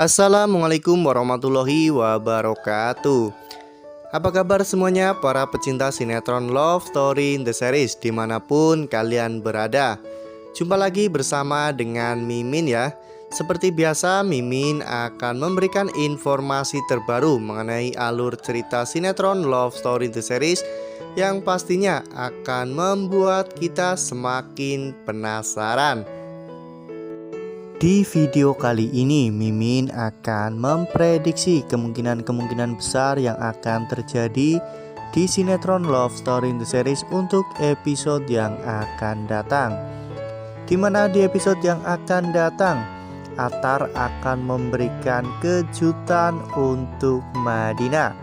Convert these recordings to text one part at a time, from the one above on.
Assalamualaikum warahmatullahi wabarakatuh. Apa kabar semuanya para pecinta sinetron Love Story in the Series dimanapun kalian berada. Jumpa lagi bersama dengan Mimin ya. Seperti biasa Mimin akan memberikan informasi terbaru mengenai alur cerita sinetron Love Story in the Series yang pastinya akan membuat kita semakin penasaran. Di video kali ini Mimin akan memprediksi kemungkinan-kemungkinan besar yang akan terjadi di sinetron Love Story in the Series untuk episode yang akan datang. Dimana di episode yang akan datang Atar akan memberikan kejutan untuk Madinah.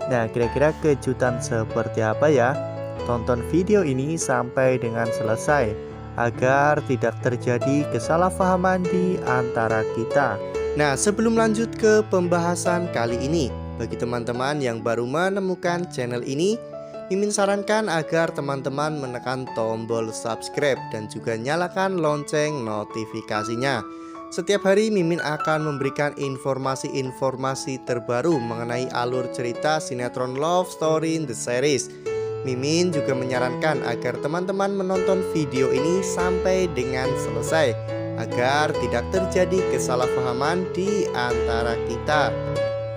Nah, kira-kira kejutan seperti apa ya? Tonton video ini sampai dengan selesai agar tidak terjadi kesalahpahaman di antara kita. Nah, sebelum lanjut ke pembahasan kali ini, bagi teman-teman yang baru menemukan channel ini, Mimin sarankan agar teman-teman menekan tombol subscribe dan juga nyalakan lonceng notifikasinya. Setiap hari Mimin akan memberikan informasi-informasi terbaru mengenai alur cerita sinetron Love Story in the Series. Mimin juga menyarankan agar teman-teman menonton video ini sampai dengan selesai agar tidak terjadi kesalahpahaman di antara kita.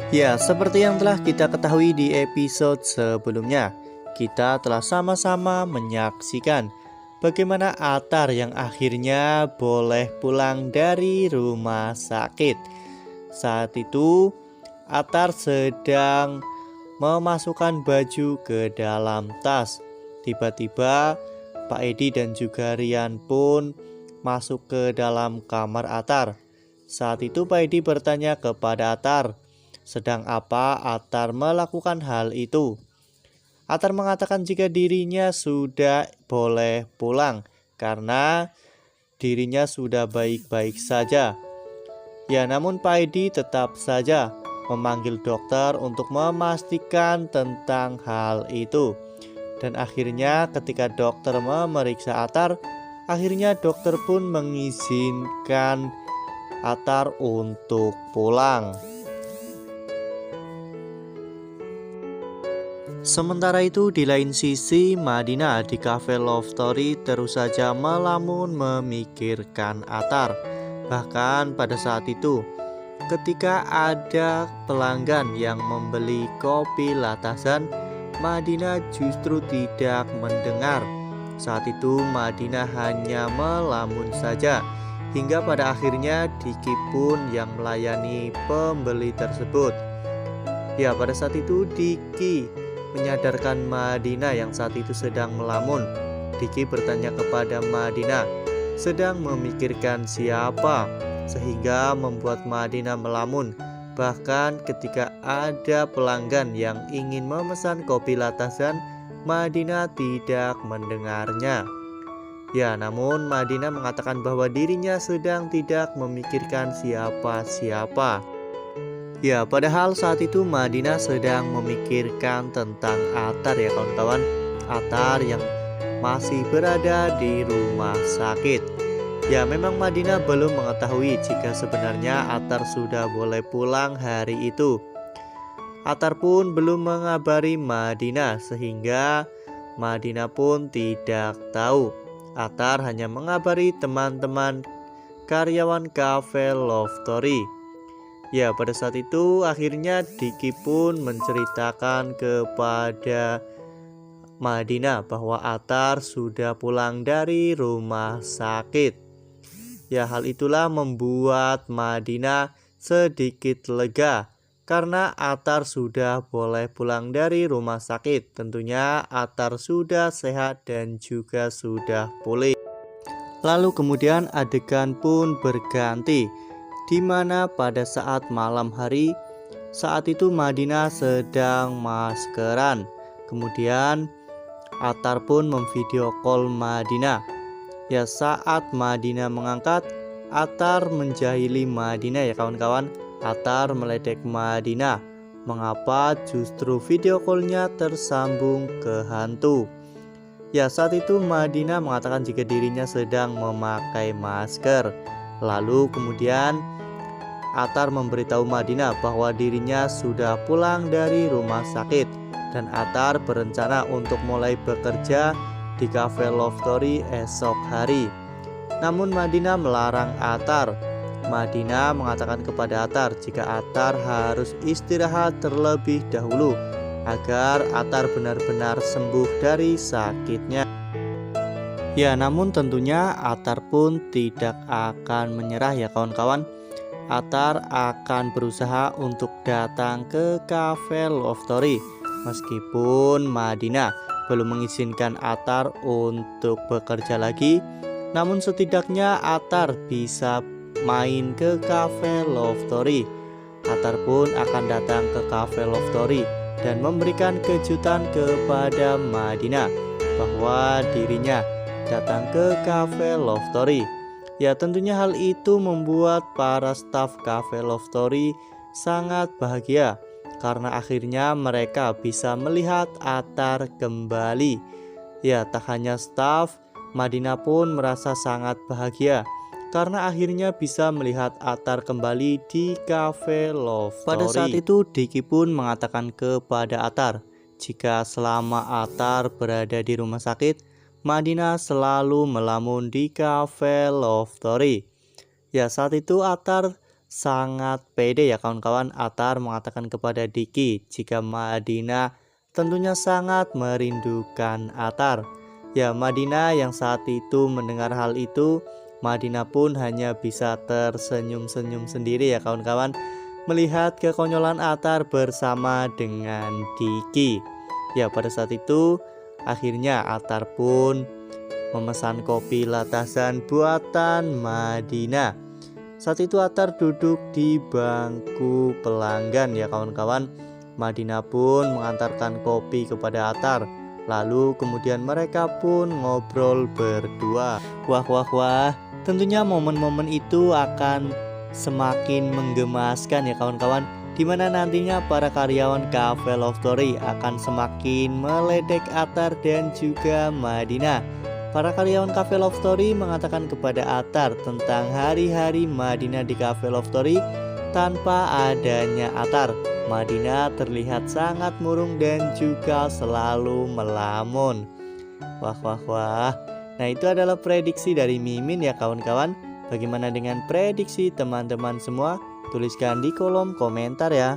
Ya, seperti yang telah kita ketahui di episode sebelumnya, kita telah sama-sama menyaksikan bagaimana Atar yang akhirnya boleh pulang dari rumah sakit. Saat itu Atar sedang memasukkan baju ke dalam tas. Tiba-tiba Pak Edi dan juga Rian pun masuk ke dalam kamar Atar. Saat itu Pak Edi bertanya kepada Atar, sedang apa Atar melakukan hal itu? Atar mengatakan jika dirinya sudah boleh pulang karena dirinya sudah baik-baik saja. Ya, namun Pak Edi tetap saja memanggil dokter untuk memastikan tentang hal itu. Dan akhirnya ketika dokter memeriksa Atar, akhirnya dokter pun mengizinkan Atar untuk pulang. Sementara itu di lain sisi Madinah di cafe Love Story terus saja melamun memikirkan Atar. Bahkan pada saat itu ketika ada pelanggan yang membeli kopi latasan, Madinah justru tidak mendengar. Saat itu Madinah hanya melamun saja, hingga pada akhirnya Diki pun yang melayani pembeli tersebut. Ya, pada saat itu Diki menyadarkan Madinah yang saat itu sedang melamun. Diki bertanya kepada Madinah, sedang memikirkan siapa? Sehingga membuat Madinah melamun. Bahkan ketika ada pelanggan yang ingin memesan kopi latasan, Madinah tidak mendengarnya. Ya, namun Madinah mengatakan bahwa dirinya sedang tidak memikirkan siapa-siapa. Ya, padahal saat itu Madinah sedang memikirkan tentang Atar ya kawan-kawan. Atar yang masih berada di rumah sakit. Ya, memang Madinah belum mengetahui jika sebenarnya Atar sudah boleh pulang hari itu. Atar pun belum mengabari Madinah sehingga Madinah pun tidak tahu. Atar hanya mengabari teman-teman karyawan cafe Love Story. Ya, pada saat itu akhirnya Diki pun menceritakan kepada Madinah bahwa Atar sudah pulang dari rumah sakit. Ya, hal itulah membuat Madinah sedikit lega karena Atar sudah boleh pulang dari rumah sakit. Tentunya Atar sudah sehat dan juga sudah pulih. Lalu kemudian adegan pun berganti, di mana pada saat malam hari, saat itu Madinah sedang maskeran. Kemudian Atar pun memvideo call Madinah. Ya, saat Madinah mengangkat, Atar menjahili Madinah ya kawan-kawan. Atar meledek Madinah. Mengapa justru video callnya tersambung ke hantu? Ya, saat itu Madinah mengatakan jika dirinya sedang memakai masker. Lalu kemudian Atar memberitahu Madinah bahwa dirinya sudah pulang dari rumah sakit dan Atar berencana untuk mulai bekerja di Cafe Love Story esok hari. Namun Madinah melarang Atar. Madinah mengatakan kepada Atar jika Atar harus istirahat terlebih dahulu agar Atar benar-benar sembuh dari sakitnya. Ya, namun tentunya Atar pun tidak akan menyerah ya kawan-kawan. Atar akan berusaha untuk datang ke Cafe Love Story meskipun Madinah belum mengizinkan Atar untuk bekerja lagi. Namun setidaknya Atar bisa main ke Cafe Love Story. Atar pun akan datang ke Cafe Love Story dan memberikan kejutan kepada Madinah bahwa dirinya datang ke Cafe Love Story. Ya, tentunya hal itu membuat para staf Cafe Love Story sangat bahagia karena akhirnya mereka bisa melihat Atar kembali. Ya, tak hanya staf, Madinah pun merasa sangat bahagia karena akhirnya bisa melihat Atar kembali di Cafe Love Story. Pada saat itu Diki pun mengatakan kepada Atar jika selama Atar berada di rumah sakit, Madinah selalu melamun di Cafe Love Story. Ya, saat itu Atar sangat pede ya kawan-kawan. Atar mengatakan kepada Diki jika Madinah tentunya sangat merindukan Atar. Ya, Madinah yang saat itu mendengar hal itu, Madinah pun hanya bisa tersenyum-senyum sendiri ya kawan-kawan, melihat kekonyolan Atar bersama dengan Diki. Ya, pada saat itu akhirnya Atar pun memesan kopi latasan buatan Madinah. Saat itu Atar duduk di bangku pelanggan ya kawan-kawan. Madinah pun mengantarkan kopi kepada Atar. Lalu kemudian mereka pun ngobrol berdua. Wah, tentunya momen-momen itu akan semakin menggemaskan ya kawan-kawan, dimana nantinya para karyawan Cafe Love Story akan semakin meledek Atar dan juga Madinah. Para karyawan Cafe Love Story mengatakan kepada Atar tentang hari-hari Madinah di Cafe Love Story tanpa adanya Atar. Madinah terlihat sangat murung dan juga selalu melamun. Wah. Nah, itu adalah prediksi dari Mimin ya kawan-kawan. Bagaimana dengan prediksi teman-teman semua? Tuliskan di kolom komentar ya.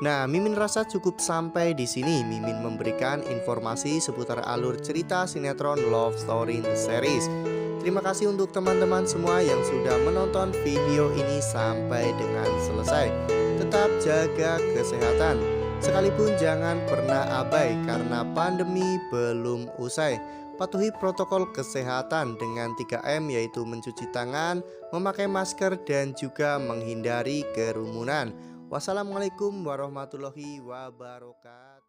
Nah, Mimin rasa cukup sampai di sini. Mimin memberikan informasi seputar alur cerita sinetron Love Story in the Series. Terima kasih untuk teman-teman semua yang sudah menonton video ini sampai dengan selesai. Tetap jaga kesehatan. Sekalipun jangan pernah abai karena pandemi belum usai. Patuhi protokol kesehatan dengan 3M, yaitu mencuci tangan, memakai masker, dan juga menghindari kerumunan. Wassalamualaikum warahmatullahi wabarakatuh.